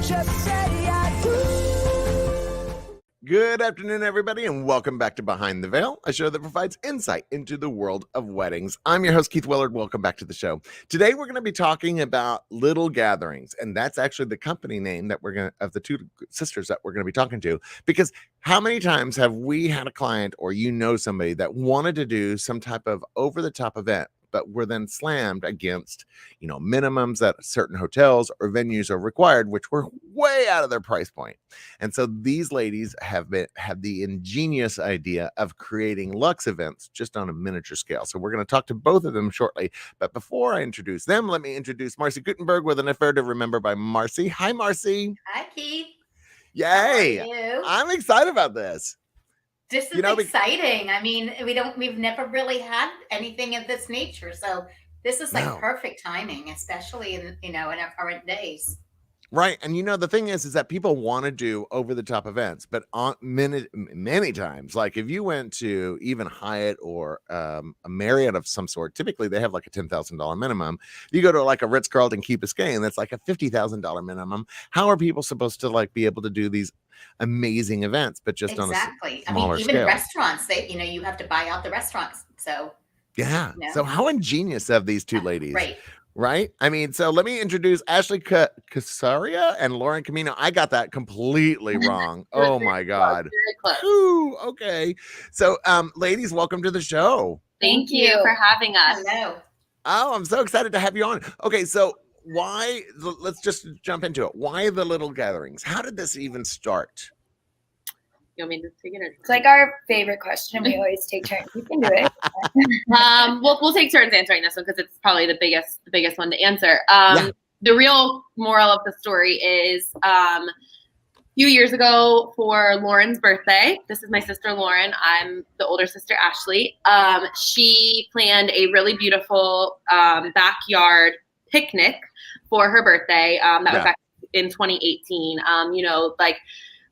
Just say I do. Good afternoon, everybody, and welcome back to Behind the Veil, a show that provides insight into the world of weddings. I'm your host, Keith Willard. Welcome back to the show. Today, we're going to be talking about Little Gatherings, and that's actually the company name that of the two sisters that we're going to be talking to, because how many times have we had a client or somebody that wanted to do some type of over-the-top event, but were then slammed against, minimums that certain hotels or venues are required, which were way out of their price point. And so these ladies have the ingenious idea of creating luxe events just on a miniature scale. So we're going to talk to both of them shortly. But before I introduce them, let me introduce Marcy Gutenberg with An Affair to Remember by Marcy. Hi, Marcy. Hi, Keith. Yay. How are you? I'm excited about this. This is exciting. I mean, we've never really had anything of this nature. So this is perfect timing, especially in our current days. Right. And the thing is that people want to do over the top events, but many times, like if you went to even Hyatt or a Marriott of some sort, typically they have like a $10,000 minimum. You go to like a Ritz-Carlton Key Biscayne, that's like a $50,000 minimum. How are people supposed to be able to do these amazing events, but just on a smaller even scale? Restaurants, you have to buy out the restaurants. So yeah. So how ingenious of these two ladies. Right. I mean, so let me introduce Ashley Casoria and Lauren Camino. I got that completely wrong. Oh my God. Very close. Ooh, okay. So, ladies, welcome to the show. Thank you for having us. Hello. Oh, I'm so excited to have you on. Okay, so let's just jump into it. Why the Little Gatherings? How did this even start? You want me to take it? It's like our favorite question. We always take turns. You can do it. We'll take turns answering this one because it's probably the biggest one to answer. The real moral of the story is a few years ago for Lauren's birthday. This is my sister Lauren. I'm the older sister Ashley. She planned a really beautiful backyard picnic for her birthday. That was back in 2018.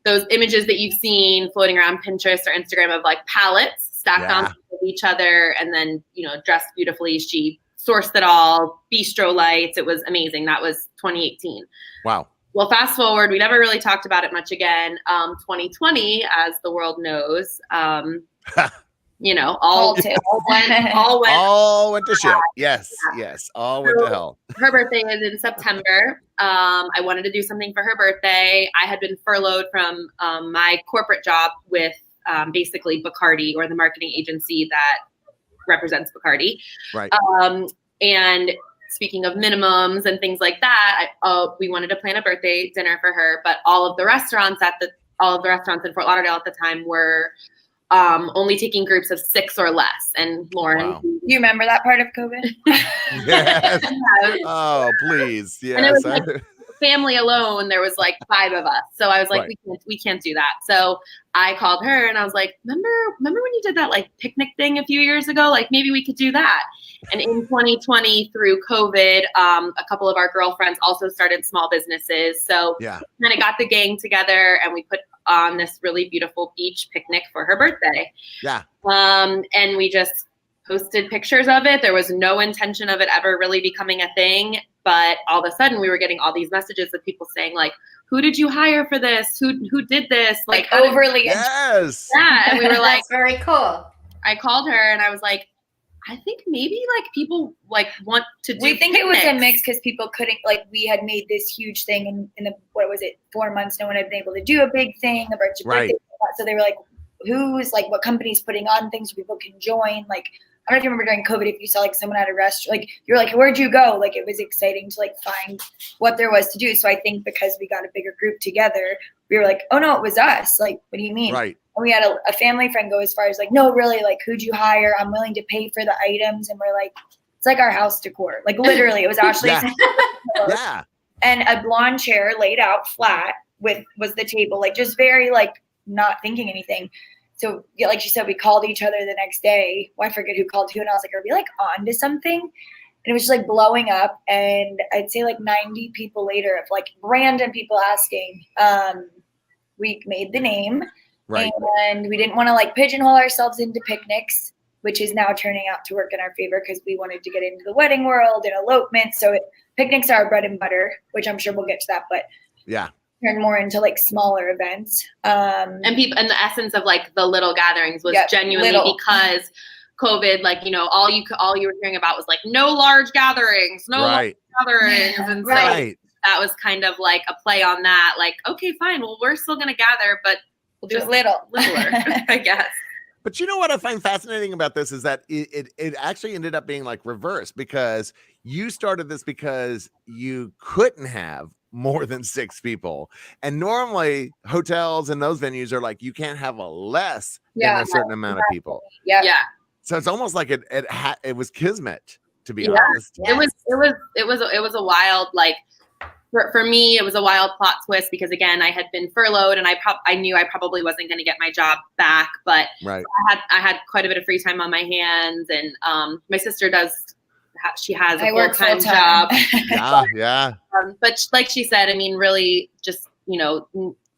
Those images that you've seen floating around Pinterest or Instagram of palettes stacked on top of each other and then, dressed beautifully. She sourced it all, bistro lights. It was amazing. That was 2018. Wow. Well, fast forward, we never really talked about it much again. 2020, as the world knows, all went to shit. Yes. All went to hell. Her birthday is in September. I wanted to do something for her birthday. I had been furloughed from my corporate job with basically Bacardi, or the marketing agency that represents Bacardi. Right. And speaking of minimums and things like that, we wanted to plan a birthday dinner for her, but all of the restaurants in Fort Lauderdale at the time were only taking groups of 6 or less. And Lauren, do you remember that part of COVID? Yes. Oh, please. Yes. And it was family alone. There was 5 of us. So I was like, we can't do that. So I called her and I was like, remember when you did that picnic thing a few years ago? Maybe we could do that. And in 2020 through COVID, a couple of our girlfriends also started small businesses. So we kind of got the gang together and we put on this really beautiful beach picnic for her birthday. Yeah. And we just posted pictures of it. There was no intention of it ever really becoming a thing. But all of a sudden we were getting all these messages of people saying who did you hire for this? Who did this? Overly. Yes. Yeah. And we were That's very cool. I called her and I was like, I think maybe people want to do. We think picnics. It was a mix because people couldn't we had made this huge thing in the 4 months. No one had been able to do a big thing, a bunch of birthdays. So they were like, who's what company's putting on things so people can join? I don't know if you remember during COVID, if you saw someone at a restaurant, you're where'd you go? It was exciting to find what there was to do. So I think because we got a bigger group together, we were oh no, it was us. What do you mean? Right. And we had a family friend go as far as no, really, who'd you hire? I'm willing to pay for the items. And we're it's our house decor. Literally, it was Ashley's. Yeah. And a blonde chair laid out flat was the table, just very not thinking anything. So like she said, we called each other the next day. Well, I forget who called who. And I was like, are we on to something? And it was just blowing up. And I'd say 90 people later of random people asking, we made the name. Right. And we didn't want to pigeonhole ourselves into picnics, which is now turning out to work in our favor because we wanted to get into the wedding world and elopement. So picnics are our bread and butter, which I'm sure we'll get to that. But yeah, turned more into like smaller events. And people, and the essence of like the little gatherings was genuinely because COVID, like, you know, all you were hearing about was like no large gatherings, large gatherings. And so that was kind of like a play on that. Like, okay, fine. Well, we're still going to gather, but we'll do littler, I guess. But you know what I find fascinating about this is that it actually ended up being like reverse, because you started this because you couldn't have more than 6 people. And normally hotels and those venues are like, you can't have a less than a certain amount of people. Yeah. So it's almost like it was kismet, to be honest. Yes. It was a wild, like, for me, it was a wild plot twist because, again, I had been furloughed and I knew I probably wasn't going to get my job back, but I had quite a bit of free time on my hands, and my sister she has a full-time job. Yeah. But like she said, I mean, really just, you know,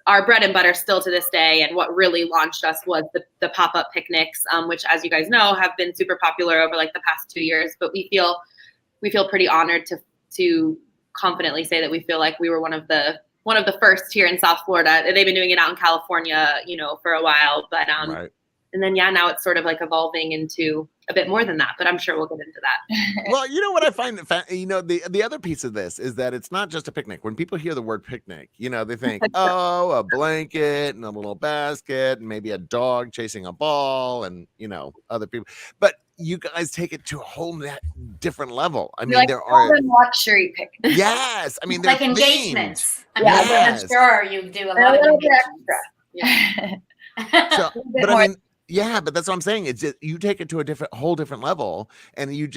our bread and butter still to this day, and what really launched us was the pop-up picnics, which, as you guys know, have been super popular over like the past 2 years. But we feel pretty honored to confidently say that we feel like we were one of the first here in South Florida. They've been doing it out in California, you know, for a while, but and then now it's sort of like evolving into a bit more than that, but I'm sure we'll get into that. Well, you know what I find, you know, the other piece of this is that it's not just a picnic. When people hear the word picnic, you know, they think, oh, a blanket and a little basket and maybe a dog chasing a ball and, you know, other people. But you guys take it to a whole different level. I mean, there are luxury picnics. Yes, I mean, like engagements. I'm sure you do a lot of engagements. So, but I mean, but that's what I'm saying. It's just, you take it to a whole different level, and you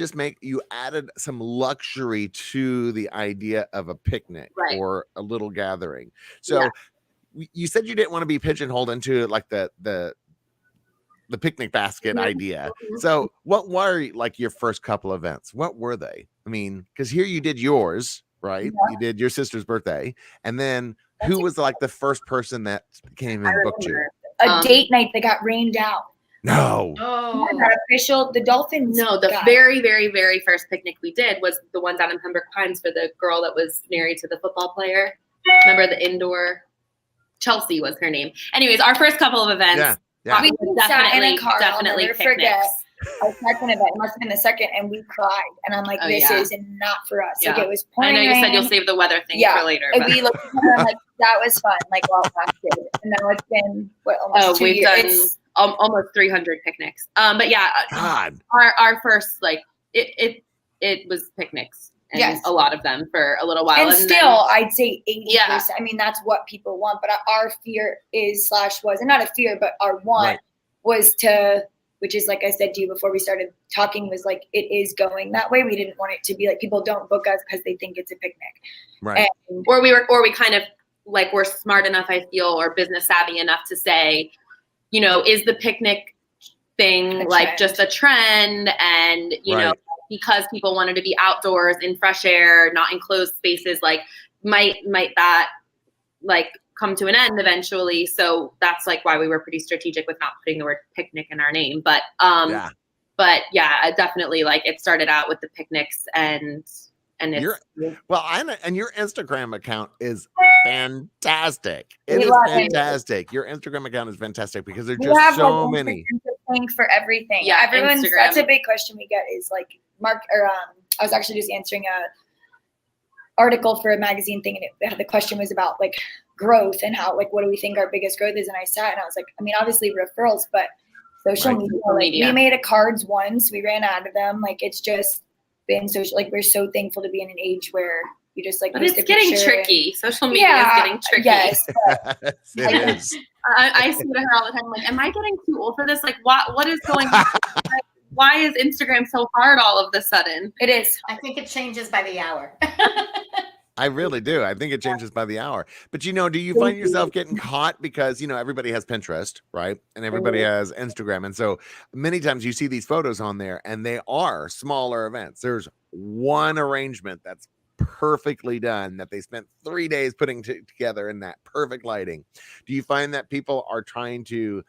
added some luxury to the idea of a picnic or a little gathering. So you said you didn't want to be pigeonholed into like the picnic basket idea. So what were like your first couple events? What were they? I mean, because here you did yours, right? You did your sister's birthday, and then who was like the first person that came and booked you? A date night that got rained out. No. Oh. Not official. The Dolphins. No, the very, very, very first picnic we did was the one down in Pembroke Pines for the girl that was married to the football player. Remember the indoor? Chelsea was her name. Anyways, our first couple of events. Yeah. We definitely picnics. Forget. Our second event must have been the second, and we cried. And I'm like, this is not for us. Like, it was pouring I know you rain. said you'll save the weather thing for later. And we looked at her, I'm like, that was fun. Like, well, that's good. And now it's been almost 2 years. We've done almost 300 picnics. But yeah, our first, like, it was picnics. And a lot of them for a little while. And still, I'd say 80%. I mean, that's what people want. But our fear is / was, and not a fear, but our want was to, which is like I said to you before we started talking, was like, it is going that way. We didn't want it to be like people don't book us because they think it's a picnic. Right. And, or we kind of like, we're smart enough, I feel, or business savvy enough to say, you know, is the picnic thing like just a trend? And, you know, because people wanted to be outdoors in fresh air, not enclosed spaces, like might that like come to an end eventually. So that's like why we were pretty strategic with not putting the word picnic in our name. But definitely like it started out with the picnics and it's your Instagram account is fantastic. It is fantastic. Your Instagram account is fantastic because there's just so many. Thank for everything. Yeah, everyone's Instagram. That's a big question we get is like I was actually just answering a article for a magazine thing, and the question was about like growth and how, like, what do we think our biggest growth is? And I sat and I was like, I mean, obviously referrals, but social media. Like, we made a cards once, we ran out of them. Like, it's just been social. Like, we're so thankful to be in an age where you just like. But it's getting tricky. Social media is getting tricky. Yes, it is. I say to her all the time, like, am I getting too old for this? Like, what is going on? Why is Instagram so hard all of a sudden? It is. I think it changes by the hour. I really do. I think it changes by the hour. But, you know, do you find yourself getting caught because, you know, everybody has Pinterest, right? And everybody has Instagram. And so many times you see these photos on there and they are smaller events. There's one arrangement that's perfectly done that they spent 3 days putting together in that perfect lighting. Do you find that people are trying to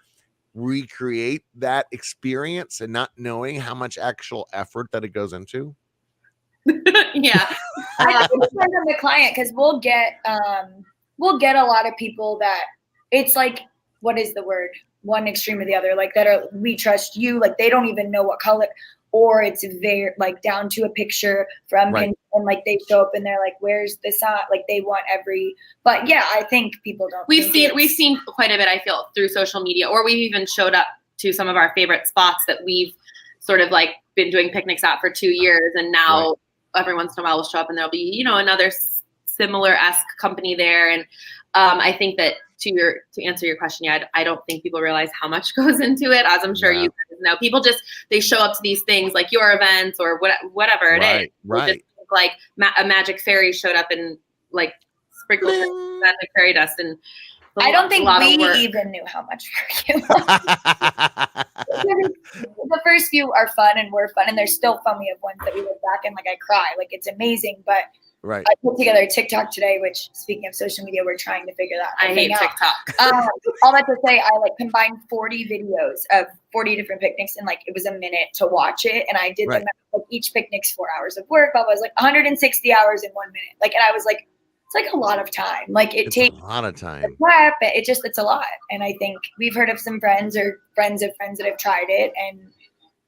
recreate that experience and not knowing how much actual effort that it goes into? Yeah. I think it depends on the client, because we'll get we'll get a lot of people that it's like, what is the word? One extreme or the other, like that are, we trust you, like they don't even know what color, or it's very like down to a picture from Right. him, and like they show up and they're like, where's the sign? Like they want but yeah, I think people don't. We've seen quite a bit, I feel, through social media, or we've even showed up to some of our favorite spots that we've sort of like been doing picnics at for 2 years. And now every once in a while we'll show up and there'll be, you know, another similar-esque company there. And I think that to answer your question, yeah, I don't think people realize how much goes into it, as I'm sure you guys know. People just, they show up to these things like your events or whatever it is. Right. Just like a magic fairy showed up and like sprinkled magic fairy dust, and I don't think we even knew how much work it was. The first few are fun and were fun, and they're still fun. We have ones that we look back and like I cry, like it's amazing. But Right. I put together a TikTok today, which, speaking of social media, we're trying to figure that I hate out. TikTok. All that to say, I like combined 40 videos of 40 different picnics, and like it was a minute to watch it. And I did them, like each picnic's 4 hours of work. I was like 160 hours in 1 minute. Like, and I was like, it's like a lot of time. Like it takes a lot of time. Prep, it's a lot. And I think we've heard of some friends or friends of friends that have tried it, and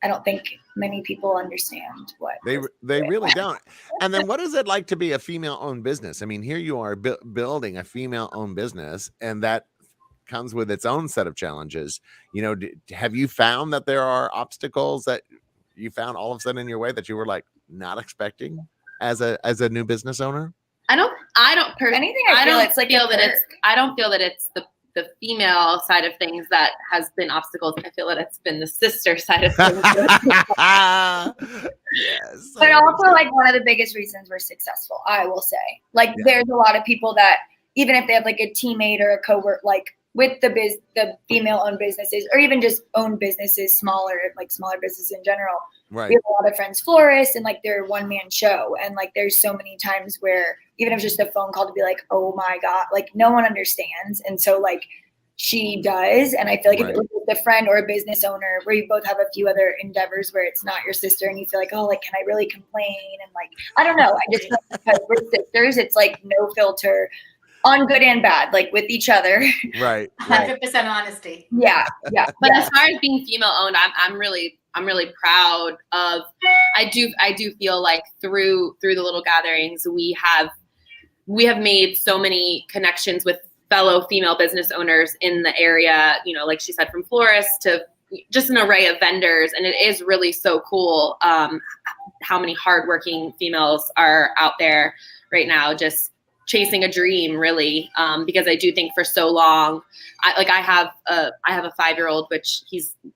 I don't think many people understand what they really don't. And then what is it like to be a female-owned business? I mean, here you are building a female-owned business, and that comes with its own set of challenges. You know, have you found that there are obstacles that you found all of a sudden in your way that you were like not expecting as a new business owner? I don't personally. I don't feel that it's the female side of things that has been obstacles. I feel that it's been the sister side of things. Yes. But also, like, one of the biggest reasons we're successful, I will say. Like, there's a lot of people that, even if they have like a teammate or a coworker, like with the female-owned businesses, or even just owned businesses, smaller businesses in general. Right. We have a lot of friends florists, and like they're one-man show, and like there's so many times where even if it's just a phone call to be like, oh my God, like no one understands. And so like she does. And I feel like if it was with a friend or a business owner where you both have a few other endeavors where it's not your sister and you feel like, oh, like, can I really complain? And like, I don't know. I just feel like because we're sisters, it's like no filter on good and bad, like with each other. Right. 100% honesty. Yeah. But as far as being female owned, I'm really proud of. I do feel like through the little gatherings we have made so many connections with fellow female business owners in the area. You know, like she said, from florists to just an array of vendors, and it is really so cool how many hardworking females are out there right now, just chasing a dream, really, because I do think for so long, I have a 5-year-old, which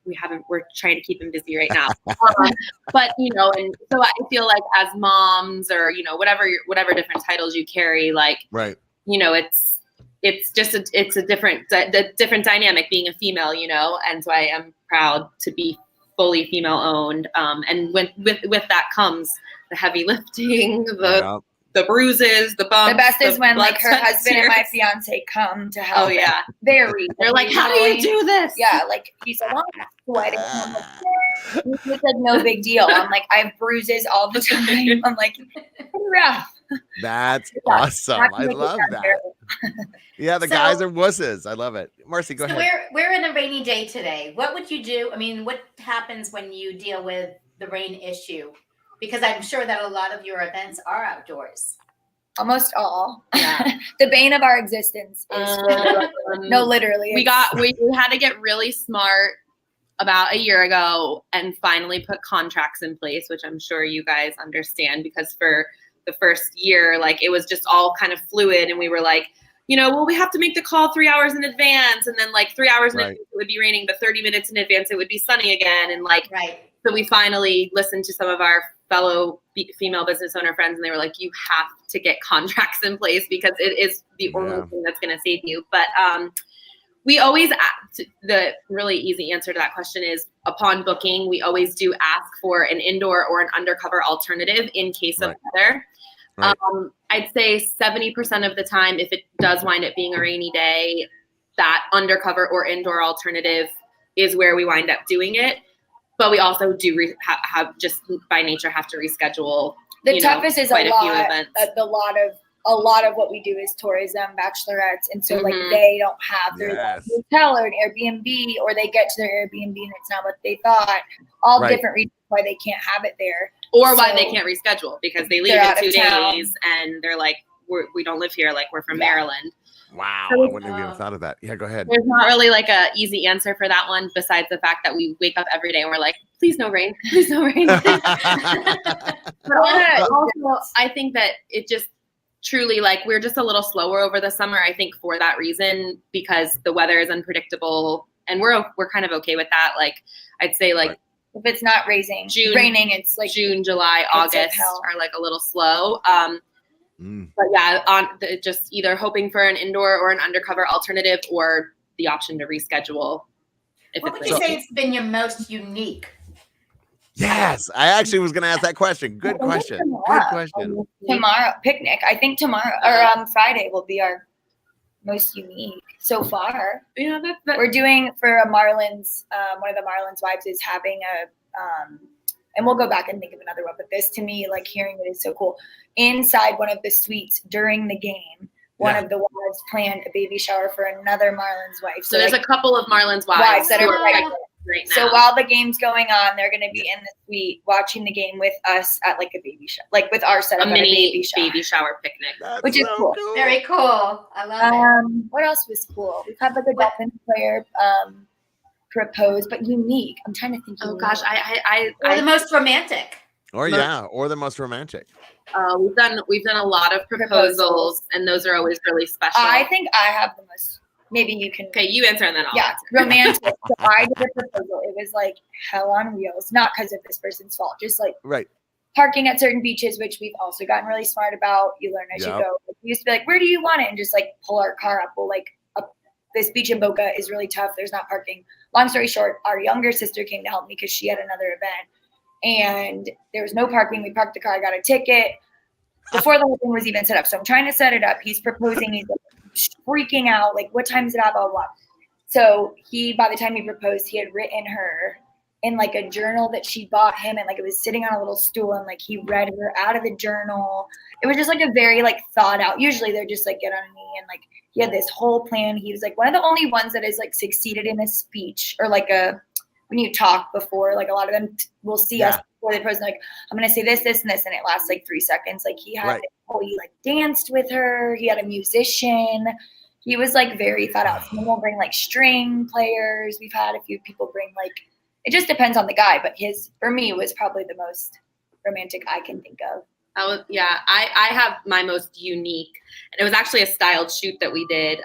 we're trying to keep him busy right now. But you know, and so I feel like as moms, or you know, whatever different titles you carry, like, you know, it's just a different dynamic being a female, you know, and so I am proud to be fully female owned. And with that comes the heavy lifting, the bruises, the bumps. The best is when like her blood, husband and my fiance come to help. Oh yeah. They're like, how do you do this? Yeah, like he's like, I'm sweating. I'm like, it's like no big deal. I'm like, I have bruises all the time. I'm like, rough. That's awesome. I love that. Yeah, the guys are wusses. I love it. Marcy, go ahead. We're in a rainy day today. What would you do? I mean, what happens when you deal with the rain issue? Because I'm sure that a lot of your events are outdoors. Almost all. Yeah. The bane of our existence is no, literally. We had to get really smart about a year ago and finally put contracts in place, which I'm sure you guys understand, because for the first year, like it was just all kind of fluid, and we were like, you know, well, we have to make the call 3 hours in advance, and then like 3 hours in advance it would be raining, but 30 minutes in advance it would be sunny again, and like so we finally listened to some of our fellow female business owner friends, and they were like, you have to get contracts in place because it is the only thing that's going to save you. But we always, the really easy answer to that question is, upon booking, we always do ask for an indoor or an undercover alternative in case of weather. I'd say 70% of the time, if it does wind up being a rainy day, that undercover or indoor alternative is where we wind up doing it. But we also do have just by nature have to reschedule. The toughest is a lot of a lot of what we do is tourism, bachelorettes, and so like they don't have their hotel or an Airbnb, or they get to their Airbnb and it's not what they thought. All different reasons why they can't have it there, or why they can't reschedule because they leave in 2 days and they're like, we don't live here, like we're from Maryland. Wow, I wouldn't have even thought of that. Yeah, go ahead. There's not really like a easy answer for that one, besides the fact that we wake up every day and we're like, please no rain, please no rain. But also, I think that it just truly, like, we're just a little slower over the summer. I think for that reason, because the weather is unpredictable, and we're kind of okay with that. Like, I'd say like if it's not raining, it's like June, July, August are like a little slow. But yeah, just either hoping for an indoor or an undercover alternative, or the option to reschedule. What would you say has been your most unique? Yes, I actually was going to ask that question. Good question. Good question. Tomorrow, picnic. I think tomorrow or Friday will be our most unique so far. Yeah, we're doing for a Marlins. One of the Marlins wives is having and we'll go back and think of another one. But this, to me, like hearing it is so cool. Inside one of the suites during the game, one of the wives planned a baby shower for another Marlins wife. So there's like, a couple of Marlins wives that are pregnant right now. So while the game's going on, they're going to be in the suite watching the game with us at like a baby shower, like with our setup, a mini baby shower picnic, which is cool. Very cool. I love it. What else was cool? We've had like a Dolphins player propose, but unique. I'm trying to think. Oh gosh, or the most romantic. Or the most romantic. We've done a lot of proposals, and those are always really special. I think I have the most. Maybe you can. Okay, you answer and then I'll answer. Romantic. So I did a proposal. It was like hell on wheels, not because of this person's fault, just like parking at certain beaches, which we've also gotten really smart about. You learn as you go. Like, we used to be like, where do you want it? And just like pull our car up. Well, like this beach in Boca is really tough. There's not parking. Long story short, our younger sister came to help me because she had another event. And there was no parking. We parked the car. I got a ticket before the whole thing was even set up. So I'm trying to set it up. He's proposing. He's like freaking out. Like, what time is it at? Blah, blah, blah. So by the time he proposed, he had written her in like a journal that she bought him. And like, it was sitting on a little stool. And like, he read her out of the journal. It was just like a very like thought out. Usually they're just like, get on a knee. And like, he had this whole plan. He was like one of the only ones that has like succeeded in a speech or like when you talk before, like a lot of them will see us before they propose, like, I'm going to say this, this, and this, and it lasts like 3 seconds. Like he had, he like danced with her. He had a musician. He was like very thought out. Some will bring like string players. We've had a few people bring like, it just depends on the guy, but his, for me, was probably the most romantic I can think of. I have my most unique, and it was actually a styled shoot that we did.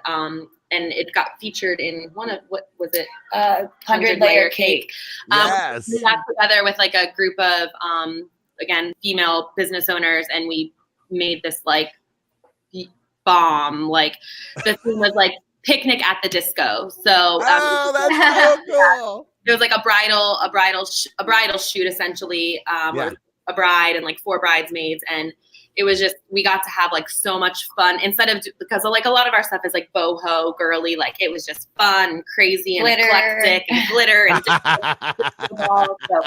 And it got featured in one of, what was it? 100-layer cake. Yes. We got together with like a group of, again, female business owners, and we made this like bomb. Like the thing was like picnic at the disco. So that's so cool. It was like a bridal shoot essentially. With a bride and like 4 bridesmaids, and it was just, we got to have like so much fun because like a lot of our stuff is like boho girly, like it was just fun, crazy, and glitter. Eclectic and glitter and so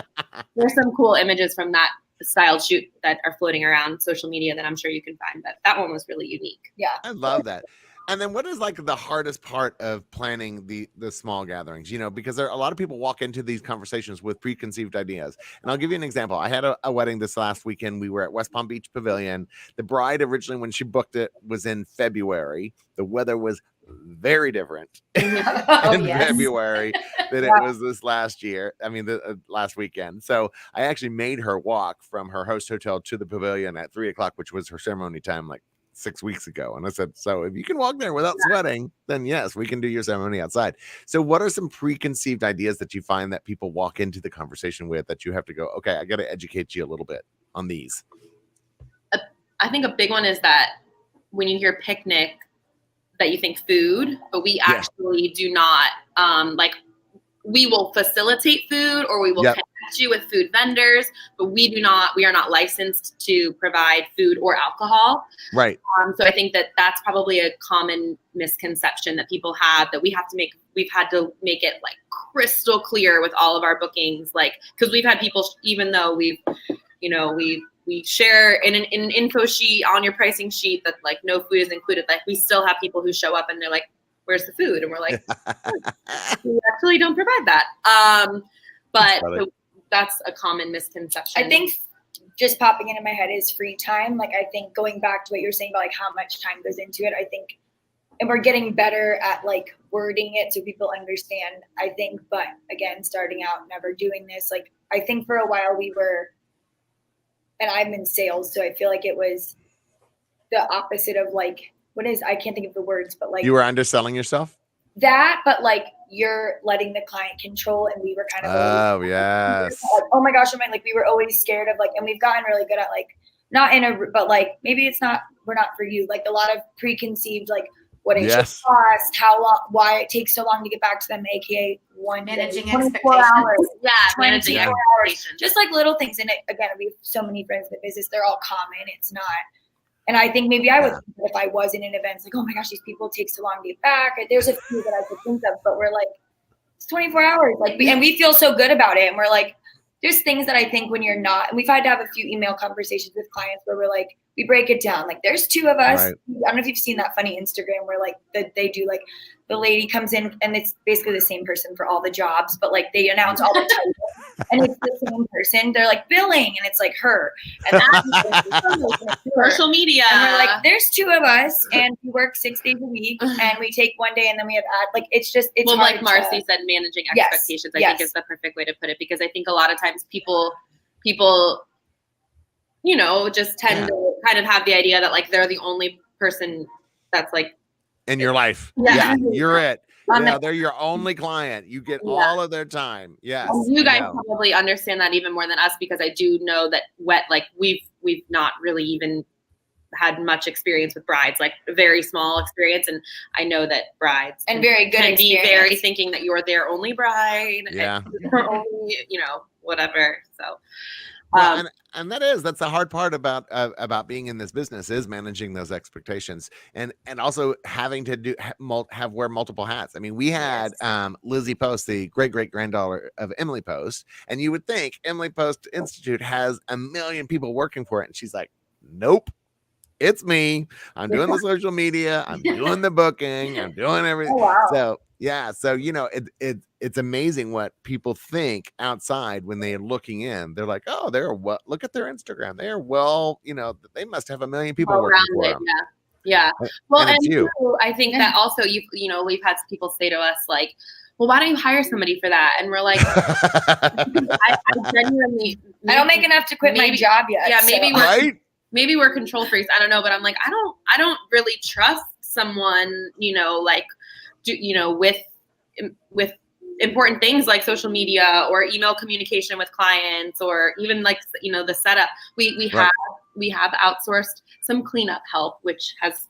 there's some cool images from that styled shoot that are floating around social media that I'm sure you can find, but that one was really unique. I love that. And then what is like the hardest part of planning the small gatherings? You know, because a lot of people walk into these conversations with preconceived ideas. And I'll give you an example. I had a wedding this last weekend. We were at West Palm Beach Pavilion. The bride originally, when she booked it, was in February. The weather was very different in February than it was this last year. I mean, the last weekend. So I actually made her walk from her host hotel to the pavilion at 3:00, which was her ceremony time, like 6 weeks ago. And I said, so if you can walk there without sweating, then yes, we can do your ceremony outside. So what are some preconceived ideas that you find that people walk into the conversation with that you have to go, okay, I got to educate you a little bit on these? I think a big one is that when you hear picnic, that you think food, but we actually do not, we will facilitate food, or we will connect you with food vendors, but we are not licensed to provide food or alcohol. Right. So I think that that's probably a common misconception that people have, that we've had to make it like crystal clear with all of our bookings, like, because we've had people, even though we've we share in an info sheet on your pricing sheet that like no food is included. Like we still have people who show up and they're like, "Where's the food?" And we're like, "We actually don't provide that." But that's a common misconception. I think just popping into my head is free time. Like, I think going back to what you're saying about like how much time goes into it, I think, and we're getting better at like wording it so people understand, I think, but again, starting out, never doing this. Like, I think for a while we were, and I'm in sales, so I feel like it was the opposite of like, I can't think of the words, but like. You were underselling yourself? That, but like you're letting the client control, and we were kind of always, yes. Like, oh my gosh, like we were always scared of like, and we've gotten really good at like not in a, but like maybe it's not, we're not for you. Like a lot of preconceived like what it should cost, how long, why it takes so long to get back to them, aka managing 24 expectations. hours, Yeah, managing expectations. just like little things. And again, we have so many friends in the business; they're all common. It's not. And I think maybe I would, if I was in an event, it's like, oh my gosh, these people take so long to get back. There's a few that I could think of, but we're like, it's 24 hours. Like, and we feel so good about it. And we're like, there's things that I think when you're not, and we've had to have a few email conversations with clients where we're like, we break it down. Like, there's two of us. Right. I don't know if you've seen that funny Instagram where like they do like, the lady comes in and it's basically the same person for all the jobs, but like they announce all the titles and it's the same person. They're like billing and it's like her. And that's social media. And we're like, there's two of us and we work 6 days a week and we take one day and then we have like, it's well, like Marcy said, managing expectations, I think is the perfect way to put it, because I think a lot of times people, you know, just tend to kind of have the idea that like they're the only person that's like in your life. Yeah, you're it. Yeah, they're your only client. You get all of their time. Yes. You guys probably understand that even more than us, because I do know that we've not really even had much experience with brides, like a very small experience. And I know that brides and very good can be very thinking that you're their only bride. Yeah. And their only, you know, whatever. So well, and that's the hard part about being in this business, is managing those expectations and also having to wear multiple hats. I mean, we had Lizzie Post, the great granddaughter of Emily Post, and you would think Emily Post Institute has 1 million people working for it, and she's like, nope. It's me. I'm doing the social media. I'm doing the booking. I'm doing everything. Oh, wow. So you know, it's amazing what people think outside when they're looking in. They're like, oh, look at their Instagram. They're you know, they must have 1 million people working for them. Yeah. Well, and I think that also you know, we've had people say to us like, well, why don't you hire somebody for that? And we're like, I genuinely, I don't make enough to quit my job yet. Yeah, maybe we're control freaks. I don't know, but I'm like, I don't really trust someone, you know, like, you know, with important things like social media or email communication with clients, or even like, you know, the setup. We have outsourced some cleanup help, which has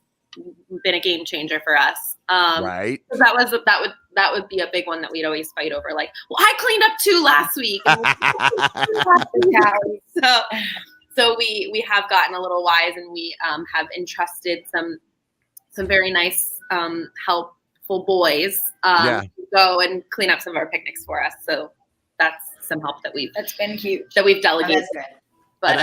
been a game changer for us. Right. That would be a big one that we'd always fight over. Like, well, I cleaned up 2 last week. So we have gotten a little wise, and we have entrusted some very nice helpful boys to go and clean up some of our picnics for us. So that's some help that's been huge that we've delegated. But and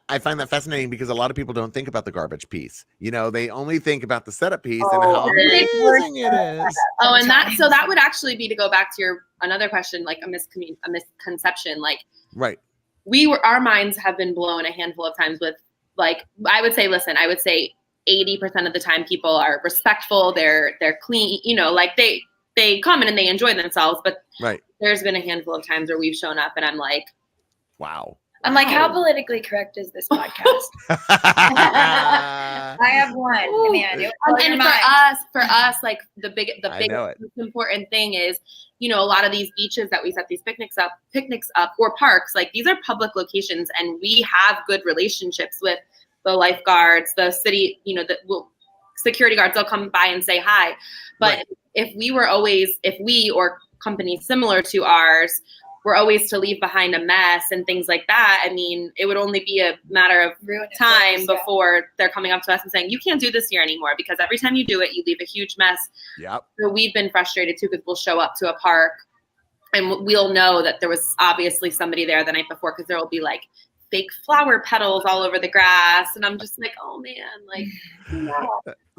I find that fascinating, because a lot of people don't think about the garbage piece. You know, they only think about the setup piece and how amazing it is. Oh, and that would actually be, to go back to your another question, like a misconception, like right. Our minds have been blown a handful of times with, like, I would say 80% of the time people are respectful, they're clean, you know, like they come in and they enjoy themselves, but there's been a handful of times where we've shown up and I'm like, wow. I'm like, how politically correct is this podcast? I have one. Ooh. Man, and for us, like the biggest most important thing is, you know, a lot of these beaches that we set these picnics up, or parks, like these are public locations, and we have good relationships with the lifeguards, the city, you know, security guards. They'll come by and say hi. But if we or companies similar to ours were always to leave behind a mess and things like that, I mean, it would only be a matter of time before they're coming up to us and saying, you can't do this here anymore, because every time you do it, you leave a huge mess. Yep. So we've been frustrated too, because we'll show up to a park and we'll know that there was obviously somebody there the night before, because there will be like fake flower petals all over the grass. And I'm just like, oh man, like,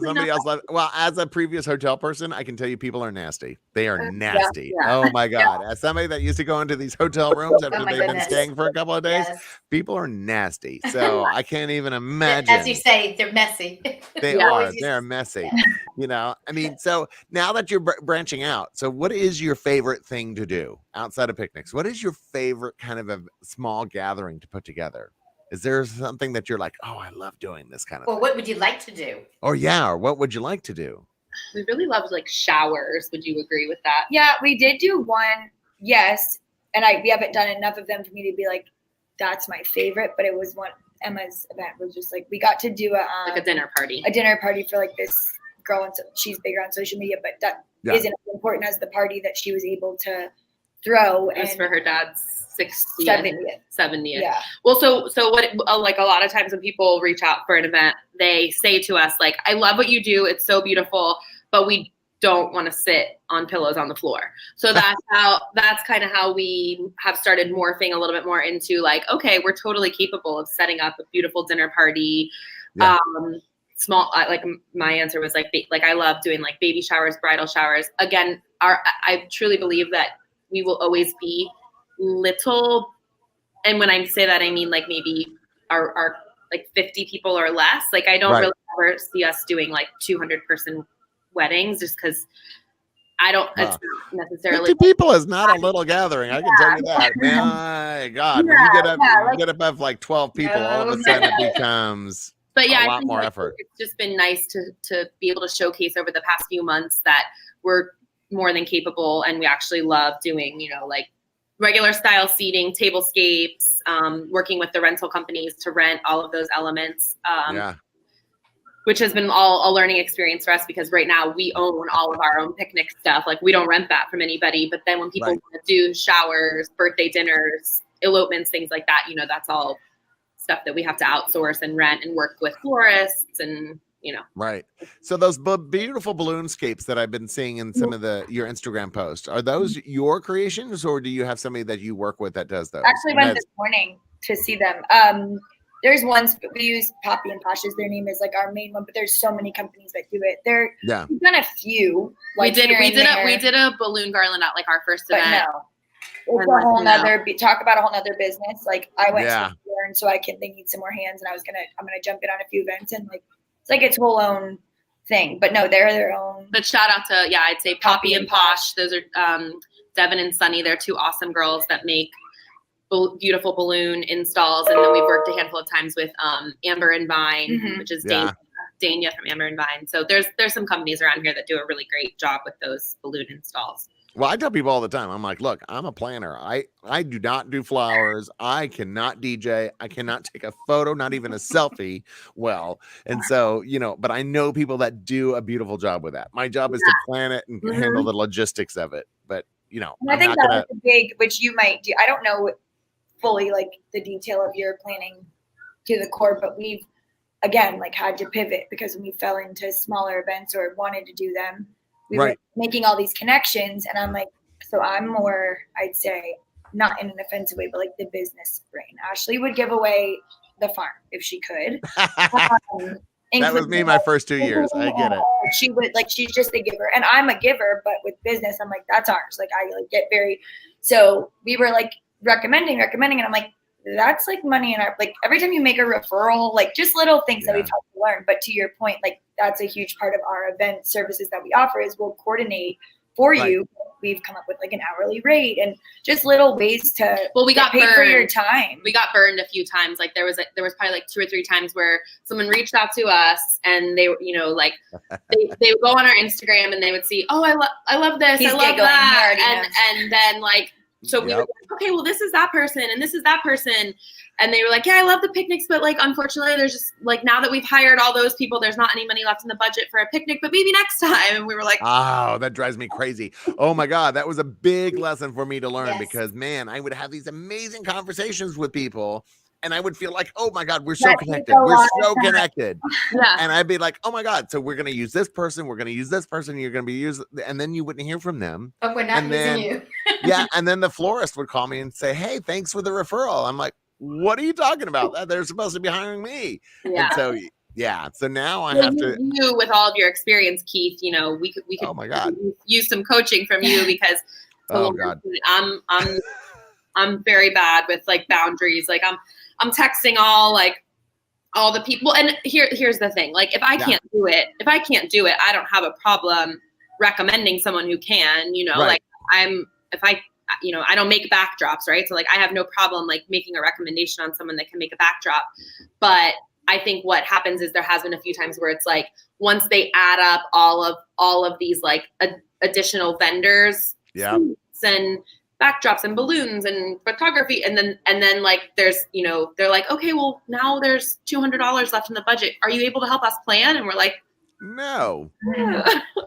Somebody else left. Well, as a previous hotel person, I can tell you people are nasty. They are nasty. Oh my God. As somebody that used to go into these hotel rooms after they've been staying for a couple of days, people are nasty. So I can't even imagine. As you say, they're messy. They are. They're messy. You know, I mean, so now that you're branching out, so what is your favorite thing to do outside of picnics? What is your favorite kind of a small gathering to put together? Is there something that you're like, oh, I love doing this kind of thing? What would you like to do? Or what would you like to do? We really loved like showers. Would you agree with that? Yeah, we did do one. Yes. And we haven't done enough of them for me to be like, that's my favorite. But it was one, Emma's event was just like, we got to do like a dinner party. A dinner party for like this girl. And so she's bigger on social media, but that isn't as important as the party that she was able to throw. It was for her dad's 70th. Yeah. Well, so what, like a lot of times when people reach out for an event, they say to us like, I love what you do. It's so beautiful, but we don't want to sit on pillows on the floor. So that's kind of how we have started morphing a little bit more into like, okay, we're totally capable of setting up a beautiful dinner party. Yeah. Like my answer was like I love doing like baby showers, bridal showers. Again, I truly believe that we will always be little, and when I say that I mean like maybe our like 50 people or less. Like I don't really ever see us doing like 200 person weddings just because I don't it's not necessarily 50 people is not a little gathering. I can tell you that. My God, when you get above like 12 people, all of a sudden it becomes a lot more effort. It's just been nice to be able to showcase over the past few months that we're more than capable, and we actually love doing, you know, like regular style seating, tablescapes, working with the rental companies to rent all of those elements, which has been all a learning experience for us because right now we own all of our own picnic stuff. Like we don't rent that from anybody. But then when people want to do showers, birthday dinners, elopements, things like that, you know, that's all stuff that we have to outsource and rent and work with florists and, you know. Right. So those beautiful balloonscapes that I've been seeing in some of your Instagram posts, are those your creations or do you have somebody that you work with that does those? Actually went this morning to see them. There's ones, we use Poppy and Posh's, their name is like our main one, but there's so many companies that do it. We've done a few. Like we did a balloon garland at like our first event. No. It's a whole nother talk about a whole nother business. Like I went to learn so they need some more hands and I'm gonna jump in on a few events and like it's like its whole own thing. But no, they're their own. But shout out to I'd say Poppy and Posh. Those are Devin and Sunny. They're two awesome girls that make beautiful balloon installs. And then we've worked a handful of times with Amber and Vine, which is Dania from Amber and Vine. So there's some companies around here that do a really great job with those balloon installs. Well, I tell people all the time, I'm like, look, I'm a planner. I do not do flowers. I cannot DJ. I cannot take a photo, not even a selfie. Well, and so, you know, but I know people that do a beautiful job with that. My job is to plan it and handle the logistics of it. But, you know, I think that's a big, which you might do. I don't know fully like the detail of your planning to the core, but we've, again, like had to pivot because when we fell into smaller events or wanted to do them, we were making all these connections, and I'm like, so I'm more, I'd say, not in an offensive way, but like the business brain. Ashley would give away the farm if she could. That was me my first 2 years. I get it. She would she's just a giver, and I'm a giver, but with business, I'm like, that's ours. Like I get very. So we were like recommending, and I'm like, that's like money in our, like every time you make a referral, like just little things that we've had to learn. But to your point, like that's a huge part of our event services that we offer is we'll coordinate for you. We've come up with like an hourly rate and just little ways to we got paid for your time. We got burned a few times. Like there was probably like 2 or 3 times where someone reached out to us and they were, you know, like they would go on our Instagram and they would see, oh, I love this. I love that. And then like, so we were like, okay, well, this is that person and this is that person. And they were like, yeah, I love the picnics, but like, unfortunately, there's just like, now that we've hired all those people, there's not any money left in the budget for a picnic, but maybe next time. And we were like, oh, that drives me crazy. Oh my God. That was a big lesson for me to learn because man, I would have these amazing conversations with people and I would feel like, oh my God, we're so connected. We're so connected. And I'd be like, oh my God. So we're going to use this person. We're going to use this person. You're going to be using, and then you wouldn't hear from them. But we're not using you. And then the florist would call me and say, hey, thanks for the referral. I'm like, what are you talking about? They're supposed to be hiring me. Yeah. And so, yeah. So now I have to. You, with all of your experience, Keith, we could Oh my God. use some coaching from you because oh God. I'm very bad with like boundaries. Like I'm texting all the people. And here's the thing. Like if I can't do it, I don't have a problem recommending someone who can, Right. like I don't make backdrops, right? So like I have no problem like making a recommendation on someone that can make a backdrop. But I think what happens is there has been a few times where it's like once they add up all of these like additional vendors, and backdrops and balloons and photography, and then like there's they're like, okay, well now there's $200 left in the budget. Are you able to help us plan? And we're like, no.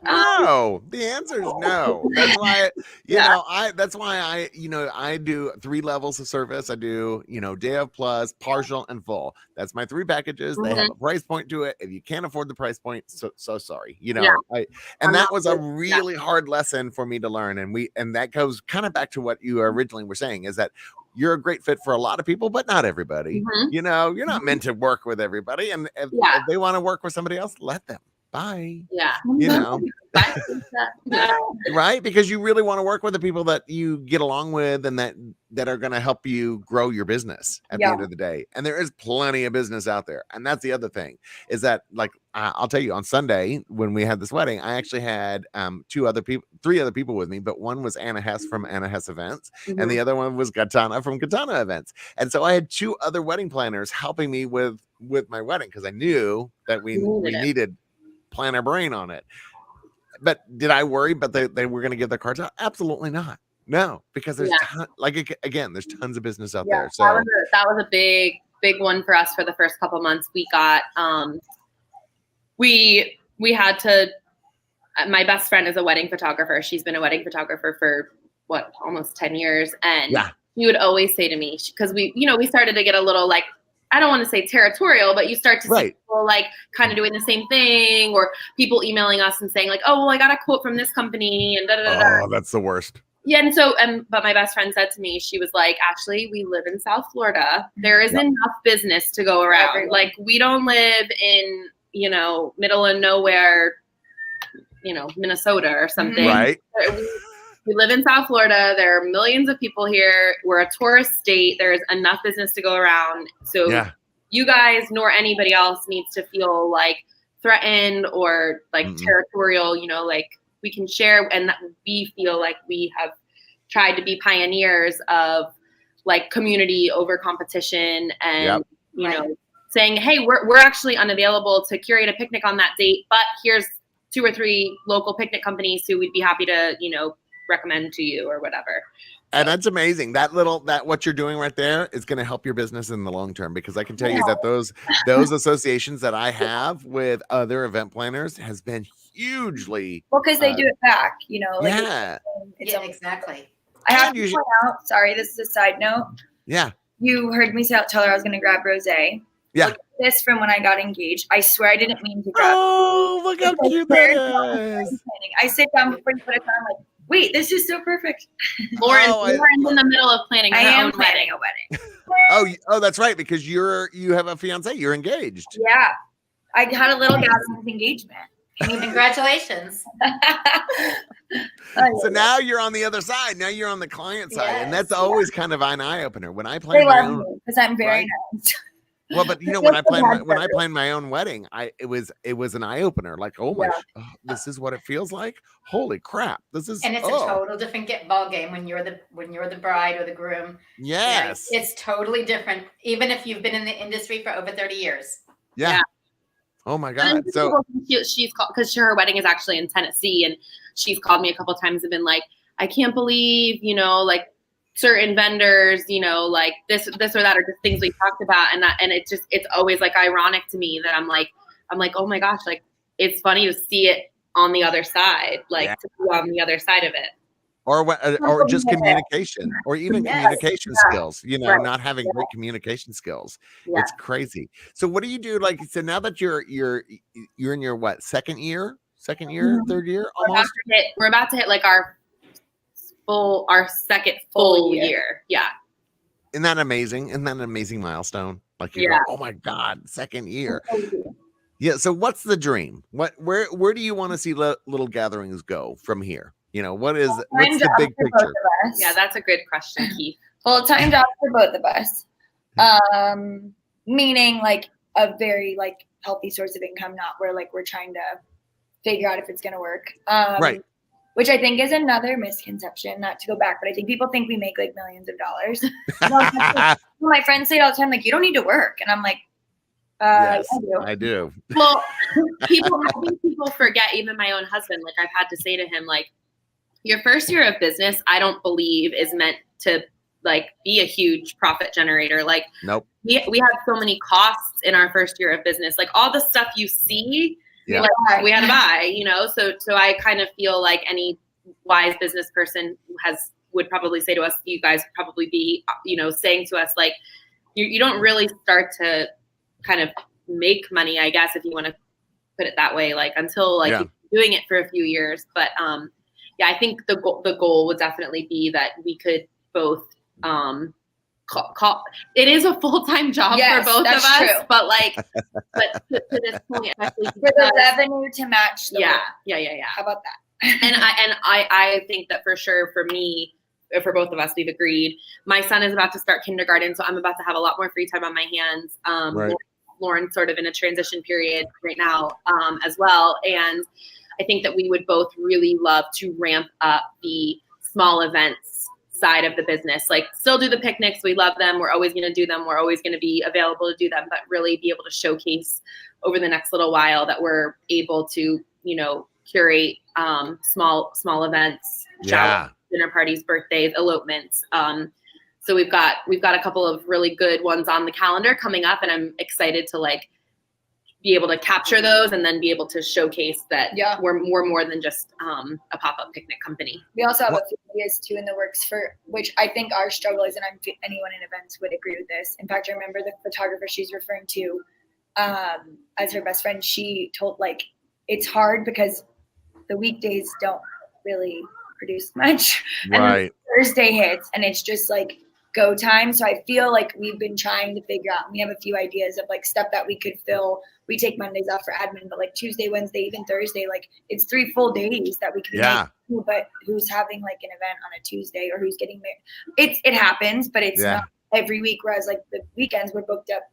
No. The answer is no. That's why I do 3 levels of service. I do, day of plus, partial, and full. That's my 3 packages. They have a price point to it. If you can't afford the price point, so sorry. That was a really hard lesson for me to learn. And that goes kind of back to what you originally were saying, is that you're a great fit for a lot of people, but not everybody. You're not meant to work with everybody. And if they want to work with somebody else, let them. Bye. Yeah. Right? Because you really want to work with the people that you get along with and that are going to help you grow your business at the end of the day. And there is plenty of business out there. And that's the other thing, is that like I'll tell you, on Sunday when we had this wedding, I actually had 3 other people with me, but one was Anna Hess from Anna Hess Events, and the other one was Katana from Katana Events. And so I had 2 other wedding planners helping me with my wedding, because I knew that we needed plan our brain on it. But did I worry but they were going to give their cards out? Absolutely not. No, because there's there's tons of business out there. So that was a big one for us for the first couple months. We got we had to, my best friend is a wedding photographer. She's been a wedding photographer for almost 10 years. And he would always say to me, because we started to get a little like, I don't want to say territorial, but you start to see people like kind of doing the same thing, or people emailing us and saying like, oh, well, I got a quote from this company and Oh, that's the worst. Yeah. And so, but my best friend said to me, she was like, Ashley, we live in South Florida. There is enough business to go around. Like we don't live in, middle of nowhere, Minnesota or something. Right. We live in South Florida. There are millions of people here. We're a tourist state. There's enough business to go around. So you guys nor anybody else needs to feel like threatened or like territorial, like we can share. And we feel like we have tried to be pioneers of like community over competition and, saying, hey, we're actually unavailable to curate a picnic on that date, but here's 2 or 3 local picnic companies who we'd be happy to, recommend to you or whatever. And that's amazing. That what you're doing right there is going to help your business in the long term, because I can tell you that those associations that I have with other event planners has been hugely because they do it back, exactly. I have to point out, sorry, this is a side note. Yeah. You heard me tell her I was going to grab rosé. Yeah. Look at this from when I got engaged. I swear I didn't mean to grab it. Oh, look how cute that is. I sit down before you put it on, like, wait, this is so perfect. Lauren's in the middle of planning her own wedding. A wedding. Oh, that's right, because you have a fiance. You're engaged. Yeah, I had a little gathering with engagement. Congratulations. So now you're on the other side. Now you're on the client side, and that's always kind of an eye opener. When I plan my own, because I'm very nice. Well, but when I planned my own wedding, it was an eye opener. Like, this is what it feels like. Holy crap! This is, and it's a total different ball game when you're the bride or the groom. Yes, it's totally different. Even if you've been in the industry for over 30 years. Yeah. Oh my God! So she's called, because her wedding is actually in Tennessee, and she's called me a couple of times and been like, I can't believe like certain vendors, like this or that, or just things we talked about. And it's always like ironic to me that I'm like, oh my gosh, like it's funny to see it on the other side, like to be on the other side of it. Or just communication, or even communication skills, not having great communication skills. Yeah. It's crazy. So what do you do? Like, so now that you're in your second year, third year, almost? We're about to hit like our second full year. Yeah. Isn't that amazing? Isn't that an amazing milestone? Like, you go, oh my God, second year. Yeah. So what's the dream? Where do you want to see little gatherings go from here? You know, what's the big picture? Yeah, that's a good question, Keith. Full-time job for both of us. Meaning like a very like healthy source of income, not where like we're trying to figure out if it's going to work. Right. Which I think is another misconception, not to go back, but I think people think we make like millions of dollars. My friends say it all the time, like, you don't need to work. And I'm like, yes, I do. Well, I think people forget, even my own husband, like I've had to say to him, like, your first year of business, I don't believe is meant to like be a huge profit generator. Like, nope. We had so many costs in our first year of business, like all the stuff you see, yeah. Like, we had to buy, you know? So I kind of feel like any wise business person would probably say to us, you guys would probably be, you know, saying to us, like, you don't really start to kind of make money, I guess, if you want to put it that way, like until like you're doing it for a few years. But yeah, I think the goal would definitely be that we could both it is a full-time job for both of us, true. But like, but to this point, especially for the revenue to match. Yeah. How about that? and I think that for sure, for me, for both of us, we've agreed. My son is about to start kindergarten, so I'm about to have a lot more free time on my hands. Right. Lauren's sort of in a transition period right now, as well, and I think that we would both really love to ramp up the small events side of the business, like still do the picnics. We love them. We're always going to do them. We're always going to be available to do them, but really be able to showcase over the next little while that we're able to, you know, curate small events, showers, dinner parties, birthdays, elopements. So we've got a couple of really good ones on the calendar coming up, and I'm excited to like be able to capture those and then be able to showcase that we're more than just a pop-up picnic company. We also have a few ideas too in the works for which I think our struggle is, and anyone in events would agree with this. In fact, I remember the photographer she's referring to as her best friend, she told like it's hard because the weekdays don't really produce much. And then Thursday hits and it's just like go time. So I feel like we've been trying to figure out, and we have a few ideas of like stuff that we could fill. We take Mondays off for admin, but like Tuesday, Wednesday, even Thursday, like it's 3 full days that we can make. But who's having like an event on a Tuesday or who's getting married? It happens, but it's not every week. Whereas like the weekends we're booked up.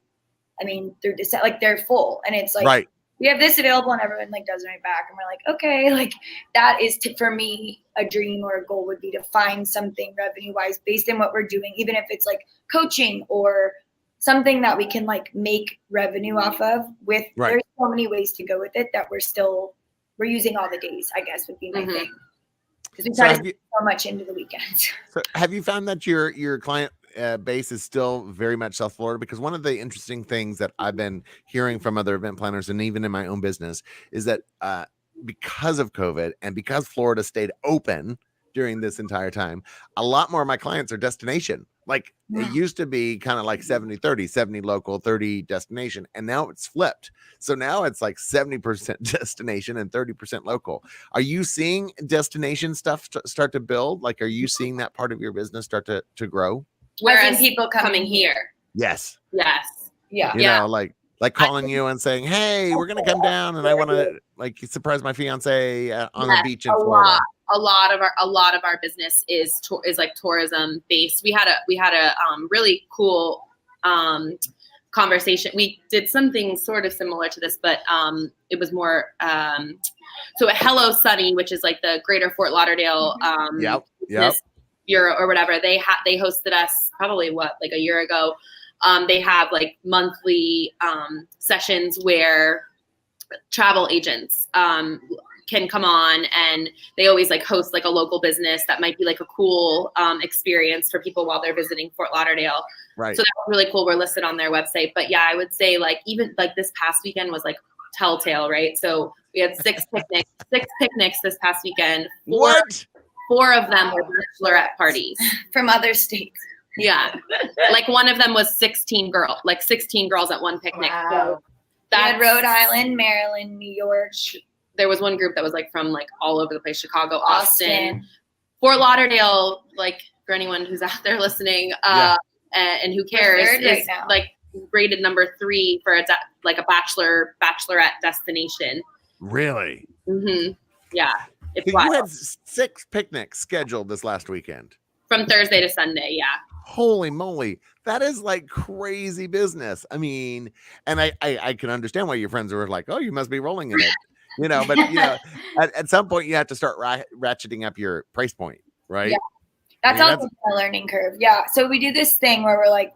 I mean, through December, like they're full, and it's like we have this available, and everyone like does right back, and we're like, okay, like that is for me a dream or a goal would be to find something revenue wise based on what we're doing, even if it's like coaching or something that we can like make revenue off of. With there's so many ways to go with it that we're using all the days, I guess would be my thing, because we try to put so much into the weekends. So have you found that your client base is still very much South Florida? Because one of the interesting things that I've been hearing from other event planners and even in my own business is that because of COVID and because Florida stayed open during this entire time, a lot more of my clients are destination. Like it used to be kind of like 70-30, 70 local, 30 destination. And now it's flipped. So now it's like 70% destination and 30% local. Are you seeing destination stuff start to build? Like, are you seeing that part of your business start to grow? Whereas people coming here. Yes. Yes. Yeah. You know, like calling you and saying, hey, we're going to come down and I want to like surprise my fiance on the beach in Florida. A lot of our business is like tourism based. We had a really cool conversation. We did something sort of similar to this, but it was more so at Hello Sunny, which is like the Greater Fort Lauderdale business bureau or whatever. They hosted us probably like a year ago. They have like monthly sessions where travel agents can come on, and they always like host like a local business that might be like a cool experience for people while they're visiting Fort Lauderdale. Right. So that was really cool. We're listed on their website. But yeah, I would say like even like this past weekend was like telltale, right? So we had 6 picnics this past weekend. Four of them were bachelorette parties from other states. Yeah. Like one of them was 16 girls at one picnic. Wow. So that's Rhode Island, Maryland, New York. There was one group that was like from like all over the place, Chicago, Austin. Fort Lauderdale, like for anyone who's out there listening, and who cares third right is now. like rated number 3 for a bachelorette destination. Really? Yeah, it's So wild. you had 6 picnics scheduled this last weekend. From Thursday to Sunday. Yeah. Holy moly, that is like crazy business. I mean, and I can understand why your friends were like, oh, you must be rolling in it, but at some point you have to start ratcheting up your price point, right? Yeah. That's also a learning curve. Yeah. So we do this thing where we're like,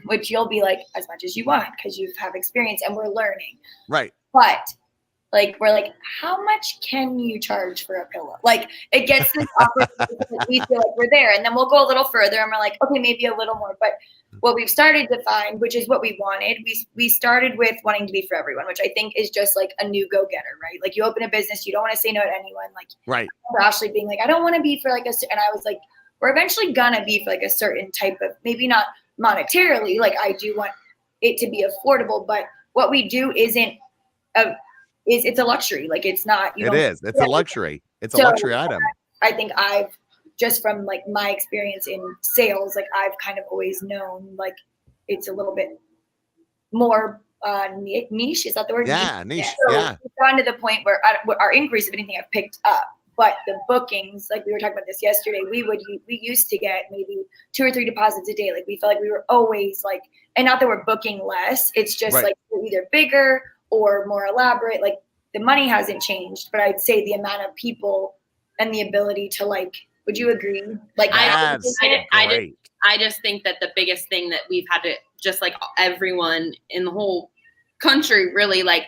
which you'll be like as much as you want because you have experience and we're learning. Right. But like, we're like, how much can you charge for a pillow? Like it gets this awkward, we feel like we're there, and then we'll go a little further and we're like, okay, maybe a little more. But what we've started to find, which is what we wanted, we started with wanting to be for everyone, which I think is just like a new go-getter, right? Like you open a business, you don't want to say no to anyone. Like right. Ashley being like, I don't want to be for like and I was like, we're eventually gonna be for like a certain type of, maybe not monetarily, like I do want it to be affordable, but what we do it's a luxury. Like it's not, it's a luxury. It's a luxury item. I think I've just from like my experience in sales, like I've kind of always known like it's a little bit more niche. Is that the word? Yeah, niche. So yeah. We've gotten to the point where our inquiries, if anything, have picked up. But the bookings, like we were talking about this yesterday, we used to get maybe 2 or 3 deposits a day. Like we felt like we were always like, and not that we're booking less. It's just like we're either bigger or more elaborate. Like the money hasn't changed, but I'd say the amount of people and the ability to like, would you agree? Like I just think that the biggest thing that we've had to, just like everyone in the whole country, really, like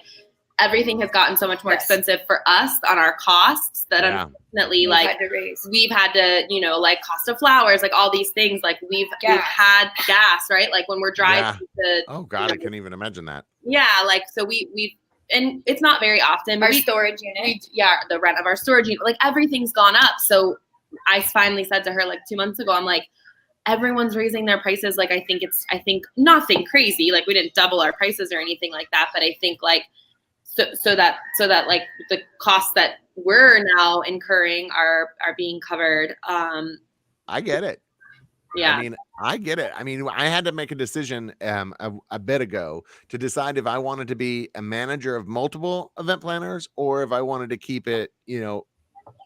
everything has gotten so much more expensive for us on our costs that unfortunately we've had to, like cost of flowers, like all these things, like we've had gas, right? Like when we're driving oh God, I can't even imagine that. Yeah. Like, so we've, and it's not very often. Our storage unit. The rent of our storage unit, like everything's gone up. So I finally said to her like 2 months ago, I'm like, everyone's raising their prices. Like, I think nothing crazy. Like we didn't double our prices or anything like that. But I think like, so that like the costs that we're now incurring are being covered. I get it. Yeah. I mean, I get it. I mean, I had to make a decision a bit ago to decide if I wanted to be a manager of multiple event planners or if I wanted to keep it,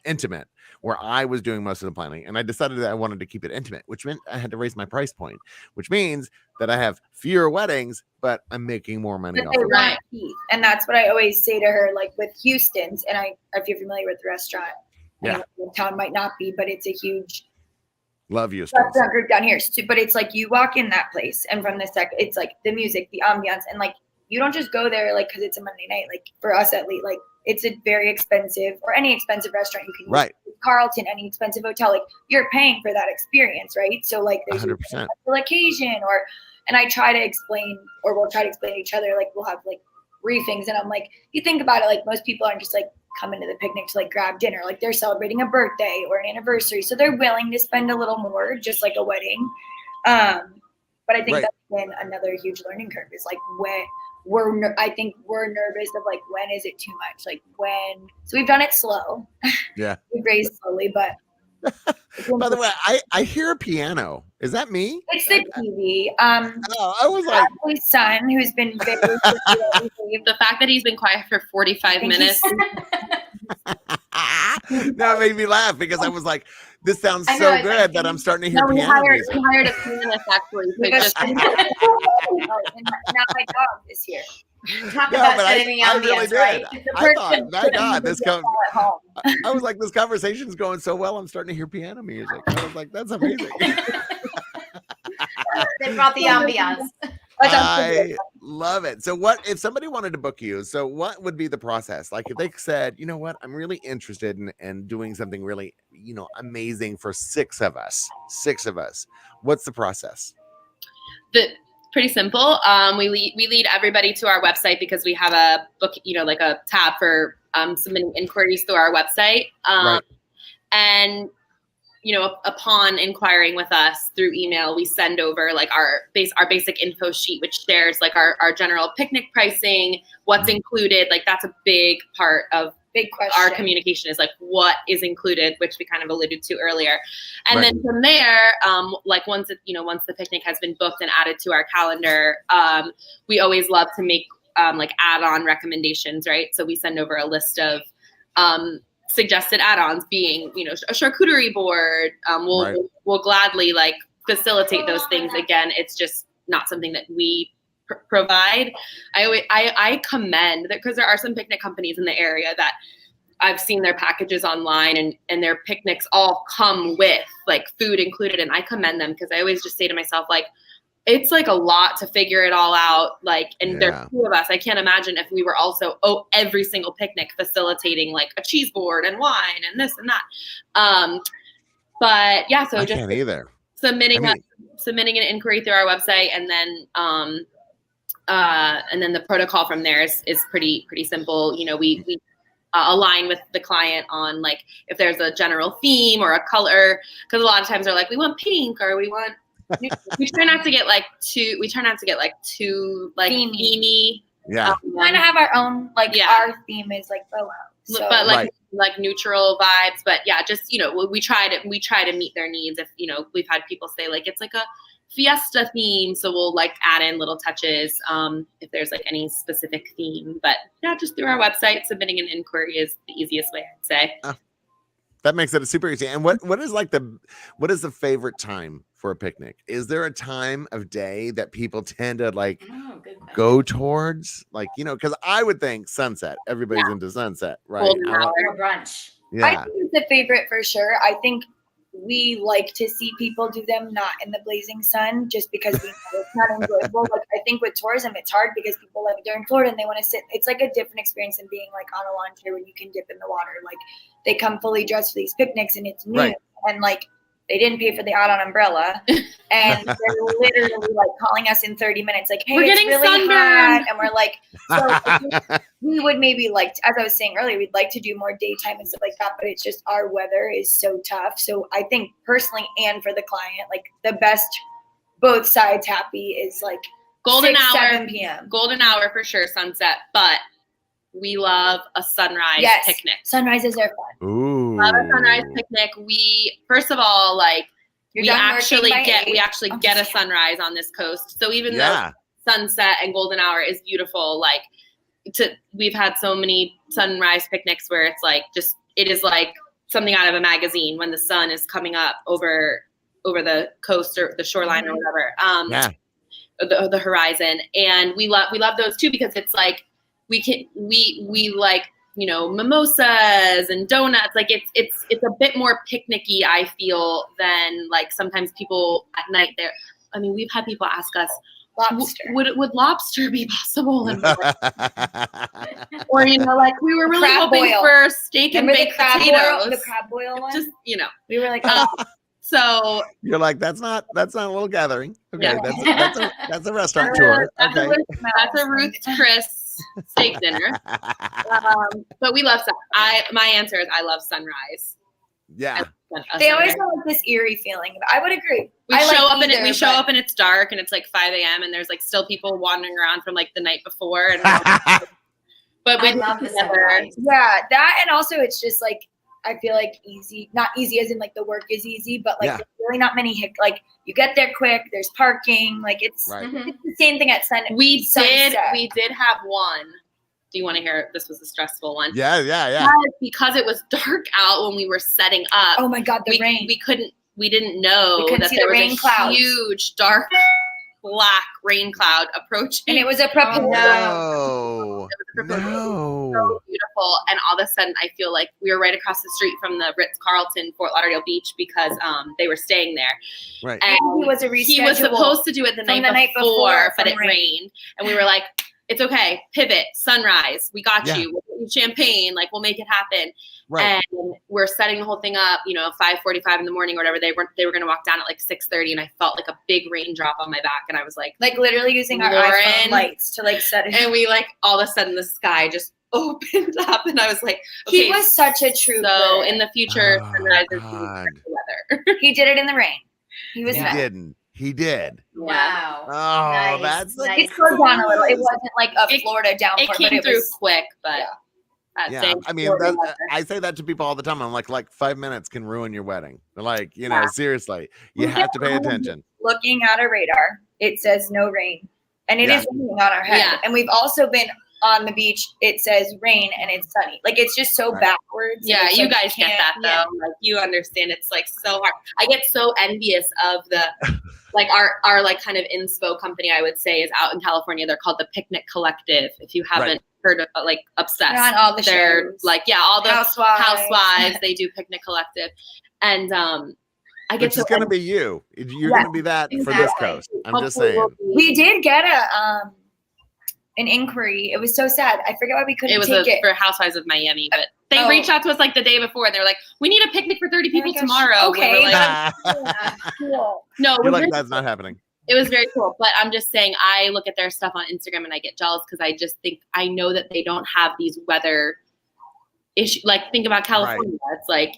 intimate, where I was doing most of the planning. And I decided that I wanted to keep it intimate, which meant I had to raise my price point, which means that I have fewer weddings, but I'm making more money off of it. And that's what I always say to her, like with Houston's, and if you're familiar with the restaurant, the town might not be, but it's a huge love you restaurant group down here. So, but it's like you walk in that place, and from the second, it's like the music, the ambiance, and like you don't just go there like because it's a Monday night. Like for us at least, like it's a very expensive, or any expensive restaurant you can use. Carlton, any expensive hotel, like you're paying for that experience, right? So like there's 100%. a special occasion, and I try to explain, or we'll try to explain to each other, like we'll have like briefings, and I'm like, you think about it, like most people aren't just like coming to the picnic to like grab dinner, like they're celebrating a birthday or an anniversary, so they're willing to spend a little more, just like a wedding. But I think that's been another huge learning curve, is like when I think we're nervous of like, when is it too much? Like so we've done it slow. Yeah. We've raised slowly, but. By the way, I hear a piano. Is that me? It's the TV. I was like, my son, who's been very the fact that he's been quiet for 45 minutes. That made me laugh because I was like, this sounds so good that I'm starting to hear piano music. We hired a pianist actually. And now my dog is here. Talk about setting the ambience, really right? I thought, my God, I was like, this conversation's going so well. I'm starting to hear piano music. I was like, that's amazing. They brought the ambiance. I love it. So what if somebody wanted to book you? So what would be the process? Like if they said, you know what, I'm really interested in doing something really, amazing for 6 of us. What's the process? Pretty simple. We lead everybody to our website because we have a book, like a tab for submitting inquiries through our website. And upon inquiring with us through email, we send over like our basic info sheet, which shares like our general picnic pricing, what's included. Like that's a big part of big question. Our communication is like, what is included, which we kind of alluded to earlier. And then from there, like once the picnic has been booked and added to our calendar, we always love to make like add-on recommendations, right? So we send over a list of suggested add-ons, being, you know, a charcuterie board. We'll gladly like facilitate those things. Again, it's just not something that we provide. I commend that, because there are some picnic companies in the area that I've seen their packages online, and their picnics all come with like food included, and I commend them, because I always just say to myself, like, it's like a lot to figure it all out. Like, and there's 2 of us. I can't imagine if we were also every single picnic facilitating like a cheese board and wine and this and that. But yeah, so I just can't either. submitting an inquiry through our website, and then the protocol from there is pretty simple. You know, we align with the client on like if there's a general theme or a color, because a lot of times they're like, we want pink, or we want. We try not to get like too like themey. Yeah. We kind of have our own, like, our theme is like boho. So. But like neutral vibes. But yeah, just, you know, we try to meet their needs. If, you know, we've had people say like it's like a fiesta theme, so we'll like add in little touches if there's like any specific theme. But yeah, just through our website, submitting an inquiry is the easiest way, I'd say. That makes it super easy. And what is the favorite time for a picnic? Is there a time of day that people tend to like go towards? Like, you know, because I would think sunset. Everybody's into sunset, right? Or brunch. Yeah. I think it's a favorite for sure. I think we like to see people do them not in the blazing sun, just because we know it's not enjoyable. Like, I think with tourism, it's hard because people, like, they're in Florida and they want to sit. It's like a different experience than being like on a lawn chair when you can dip in the water. Like, they come fully dressed for these picnics and it's noon, and like they didn't pay for the add-on umbrella, and they're literally like calling us in 30 minutes, like, hey, we're it's getting really sunburned. hot, and we're like, so we would maybe like, as I was saying earlier, we'd like to do more daytime and stuff like that, but it's just our weather is so tough. So I think personally, and for the client, like the best, both sides happy is like golden 6, hour, 7 p.m. Golden hour for sure, sunset, but we love a sunrise picnic. Sunrises are fun. Ooh. Love a sunrise picnic. We, first of all, like, we actually get a sunrise on this coast. So even though sunset and golden hour is beautiful, like, we've had so many sunrise picnics where it's like it is like something out of a magazine when the sun is coming up over the coast or the shoreline or whatever. The horizon. And we love those too, because it's like we like, you know, mimosas and donuts. Like it's a bit more picnicky, I feel, than like sometimes people at night there. I mean, we've had people ask us, lobster. Would lobster be possible? And or, you know, like we were really hoping for steak and baked potatoes. The crab boil one? Just, you know. We were like, so you're like, that's not a little gathering. Okay, that's a restaurant tour. Okay. That's a Ruth's Chris steak dinner. But we love my answer is I love sunrise. Yeah. They always have like this eerie feeling. I would agree. We show up and it's dark and it's like 5 a.m. and there's like still people wandering around from like the night before. And but we love the sunrise. Yeah, that, and also it's just like, I feel like not easy as in like the work is easy, but like there's really not many like you get there quick. There's parking. Like it's the same thing at Sunset. We did have one. Do you want to hear? This was a stressful one. Yeah. Because it was dark out when we were setting up. Oh my God, the rain. We didn't know that there was a huge dark black rain cloud approaching. And it was a proposal. No. It was so beautiful. And all of a sudden I feel like we were right across the street from the Ritz-Carlton, Fort Lauderdale Beach, because they were staying there. Right. And he was supposed to do it the night before, but it rained. And we were like, it's okay. Pivot, sunrise. We got you. We'll get you champagne. Like, we'll make it happen. Right. And we're setting the whole thing up, 5:45 in the morning or whatever. They were going to walk down at like 6:30, and I felt like a big raindrop on my back. And I was like literally using our iPhone lights to like set it. And we like, all of a sudden the sky just opened up, and I was like, okay. He was such a true So bird. in the future, sunrises the weather. He did it in the rain. He was He did. Wow. Oh, nice, that's nice. It slowed down a little. It wasn't like a Florida downpour. It came through quick, but Yeah, I mean, I say that to people all the time. I'm like 5 minutes can ruin your wedding. They're like, seriously, you have to pay attention. Looking at a radar, it says no rain, and it is raining on our head. Yeah. And we've also been on the beach. It says rain and it's sunny. Like it's just so backwards. Yeah, you like, guys get that though. Yeah. Like you understand. It's like so hard. I get so envious of the like our like kind of inspo company. I would say is out in California. They're called the Picnic Collective. If you haven't heard of like Obsessed, they're on all the they're shows. like all the Housewives. They do Picnic Collective, and I get Which is going to be you. You're going to be that for this coast. I'm just saying. We did get an inquiry. It was so sad. I forget why we couldn't take it. For Housewives of Miami, but they reached out to us like the day before, and they're like, "We need a picnic for 30 people tomorrow." Okay. Like, Cool. no, You're like, that's not happening. It was very cool, but I'm just saying, I look at their stuff on Instagram and I get jealous because I just think I know that they don't have these weather issues. Like, think about California. Right. It's like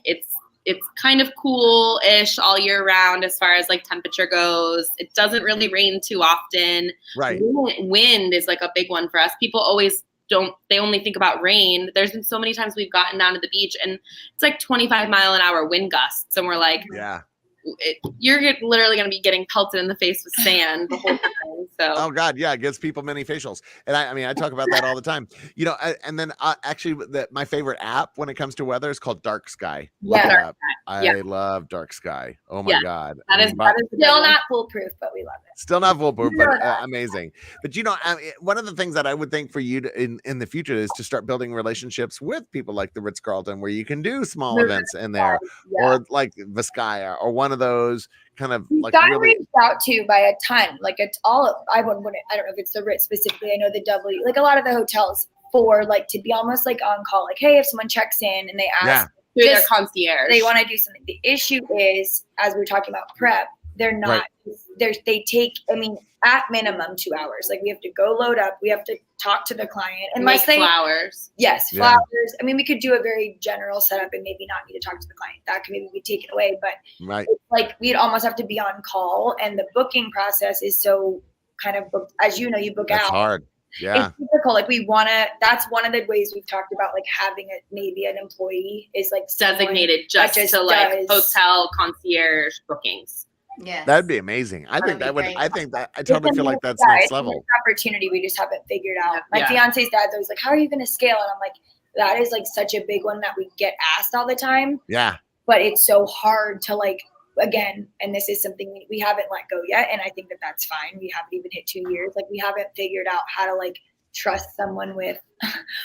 it's kind of cool-ish all year round as far as like temperature goes. It doesn't really rain too often. Right. Wind is like a big one for us. People always they only think about rain. There's been so many times we've gotten down to the beach and it's like 25-mile-an-hour wind gusts, and we're like, you're literally going to be getting pelted in the face with sand the whole time. So. Oh God, yeah, it gives people many facials, and I mean, I talk about that all the time. And then actually, my favorite app when it comes to weather is called Dark Sky. Yeah, I love Dark Sky. Oh my God, that is still not foolproof, but we love it. Still not foolproof, but amazing. But one of the things that I would think for you to, in the future is to start building relationships with people like the Ritz-Carlton, where you can do small events in there, or like Vizcaya, or one of those kind of like really reached out to by a ton. Like it's all I don't know if it's the Ritz specifically. I know the W, like a lot of the hotels for like to be almost like on call. Like, hey, if someone checks in and they ask through their concierge, they want to do something. The issue is, as we were talking about prep, they're not. They take. I mean, at minimum 2 hours. Like we have to go load up. We have to talk to the client. Unless they flowers. Yes, flowers. I mean, we could do a very general setup and maybe not need to talk to the client. That could maybe be taken away. But it's like we'd almost have to be on call, and the booking process is so kind of booked. As you know, you book That's out. Hard. Yeah. It's difficult. Like we want to. That's one of the ways we've talked about, like having maybe an employee is like designated just to like hotel concierge bookings. Yeah, that'd be amazing. I think that would. I think that I totally feel like that's next level. It's an opportunity we just haven't figured out. My fiance's dad's always like, "How are you going to scale?" And I'm like, "That is like such a big one that we get asked all the time." Yeah, but it's so hard to like again, and this is something we haven't let go yet, and I think that that's fine. We haven't even hit 2 years. Like we haven't figured out how to like trust someone with.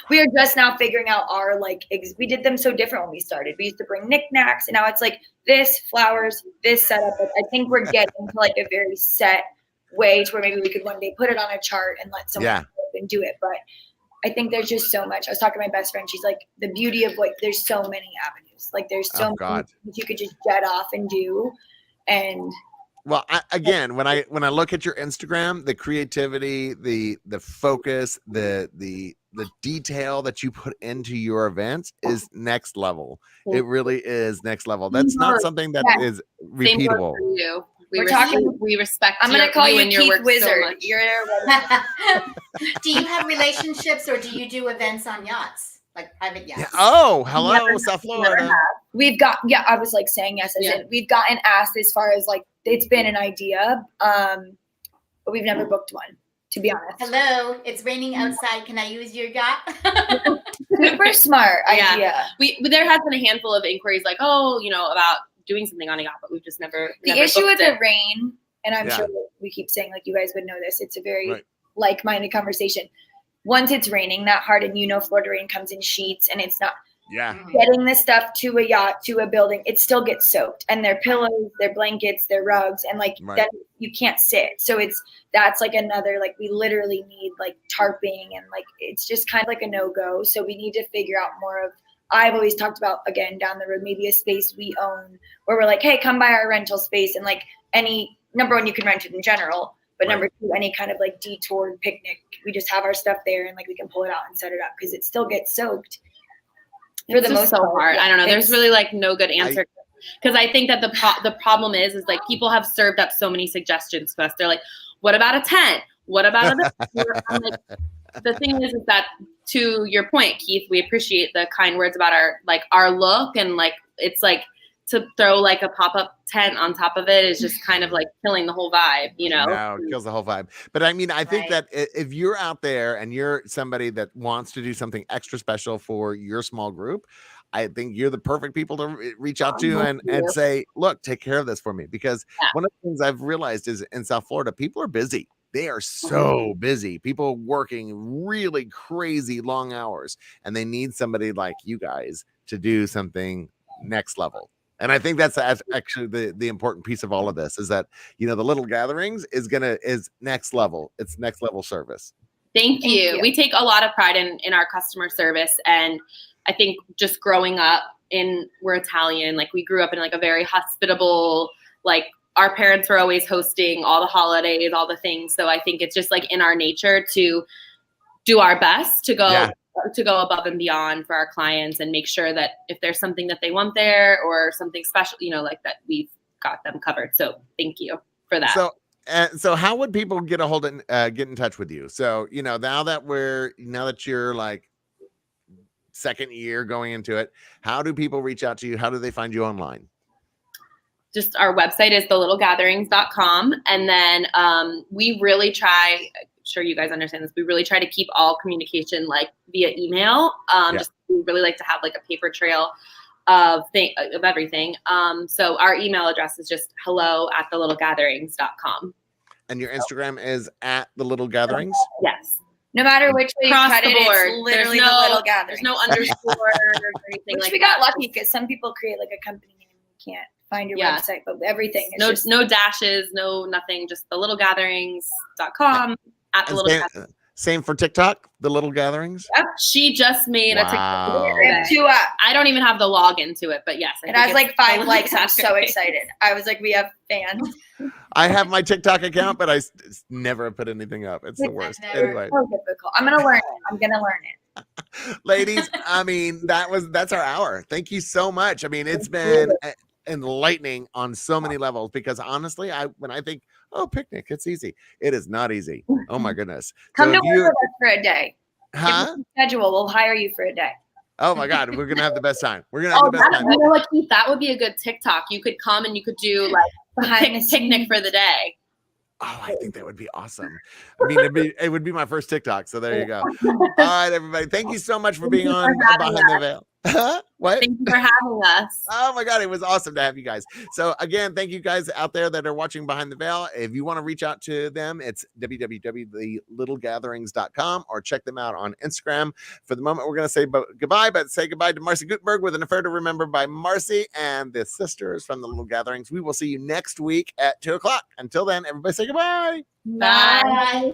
We are just now figuring out our like we did them so different when we started. We used to bring knickknacks, and now it's like this flowers, this setup. I think we're getting to like a very set way to where maybe we could one day put it on a chart and let someone go and do it. But I think there's just so much. I was talking to my best friend. She's like, the beauty of like there's so many avenues. Like there's so many things you could just jet off and do. And well, again, when I look at your Instagram, the creativity, the focus, the detail that you put into your events is next level. It really is next level. That's not something that is repeatable. We respect. I'm going to call you Keith Wizard. So You're do you have relationships, or do you do events on yachts, like private yachts? Yeah. Oh, hello, South Florida. We've got I was like saying yes. We've gotten asked as far as like it's been an idea, but we've never booked one. To be honest. Hello, it's raining outside. Can I use your yacht? Super smart idea. There has been a handful of inquiries, like about doing something on a yacht, but we've just never. The issue with the rain, and I'm sure we keep saying like you guys would know this. It's a very like-minded conversation. Once it's raining that hard, and Florida rain comes in sheets, and it's not. Yeah. Getting this stuff to a yacht, to a building, it still gets soaked. And their pillows, their blankets, their rugs, and like then you can't sit. So that's like another, like we literally need like tarping, and like it's just kind of like a no-go. So we need to figure out more of, I've always talked about, again, down the road, maybe a space we own where we're like, hey, come by our rental space, and like number one, you can rent it in general. But number two, any kind of like detoured picnic, we just have our stuff there and like we can pull it out and set it up because it still gets soaked. For the most part, I don't know. There's really like no good answer because I think that the problem is like people have served up so many suggestions to us. They're like, "What about a tent? What about a?" I'm like, the thing is that, to your point, Keith, we appreciate the kind words about our look, and like it's like to throw like a pop-up tent on top of it is just kind of like killing the whole vibe, you know? No, it kills the whole vibe. But I mean, I think Right. that if you're out there and you're somebody that wants to do something extra special for your small group, I think you're the perfect people to reach out to and say, look, take care of this for me. Because one of the things I've realized is in South Florida, people are busy. They are so busy. People working really crazy long hours, and they need somebody like you guys to do something next level. And I think that's actually the important piece of all of this is that, you know, the little gatherings is next level. It's next level service. Thank you. We take a lot of pride in our customer service. And I think just growing up we're Italian, like we grew up in like a very hospitable, like our parents were always hosting all the holidays, all the things. So I think it's just like in our nature to do our best to go above and beyond for our clients and make sure that if there's something that they want there or something special, you know, like that, we've got them covered. So thank you for that. So how would people get in touch with you? So, you know, now that you're like second year going into it, how do people reach out to you? How do they find you online? Just our website is thelittlegatherings.com. And then we really try, I'm sure you guys understand this, we really try to keep all communication like via email. Just we really like to have like a paper trail of everything. So our email address is just hello@thelittlegatherings.com. And your Instagram is @thelittlegatherings? Yes. No matter which way you Across cut the it, board. it's literally There's the little gathering. There's no underscore or anything Which like we that. got lucky because some people create like a company name and you can't find your website, but everything is no dashes, no nothing, just thelittlegatherings.com Same for TikTok, The Little Gatherings? Yep. She just made a TikTok. Two up. I don't even have the login to it, but yes. It has like 5 likes. I'm so excited. I was like, we have fans. I have my TikTok account, but I never put anything up. It's the worst. Anyway. So difficult. I'm going to learn it. I'm going to learn it. Ladies, I mean, that's our hour. Thank you so much. I mean, it's been enlightening on so many levels because honestly, when I think, oh, picnic, it's easy. It is not easy. Oh my goodness. Come to work with us for a day. Huh? Schedule. We'll hire you for a day. Oh my God, we're gonna have the best time. We're gonna have the best time. You know what, Keith? That would be a good TikTok. You could come and you could do like a picnic for the day. Oh, I think that would be awesome. I mean, it would be my first TikTok. So there you go. All right, everybody. Thank you so much for being on Behind the Veil. What? Thank you for having us. Oh my God, it was awesome to have you guys. So again, thank you guys out there that are watching Behind the Veil. If you want to reach out to them, it's www.thelittlegatherings.com or check them out on Instagram. For the moment, we're going to say goodbye, but say goodbye to Marcy Gutenberg with an affair to remember by Marcy and the sisters from the Little Gatherings. We will see you next week at 2:00. Until then, everybody say goodbye. Bye.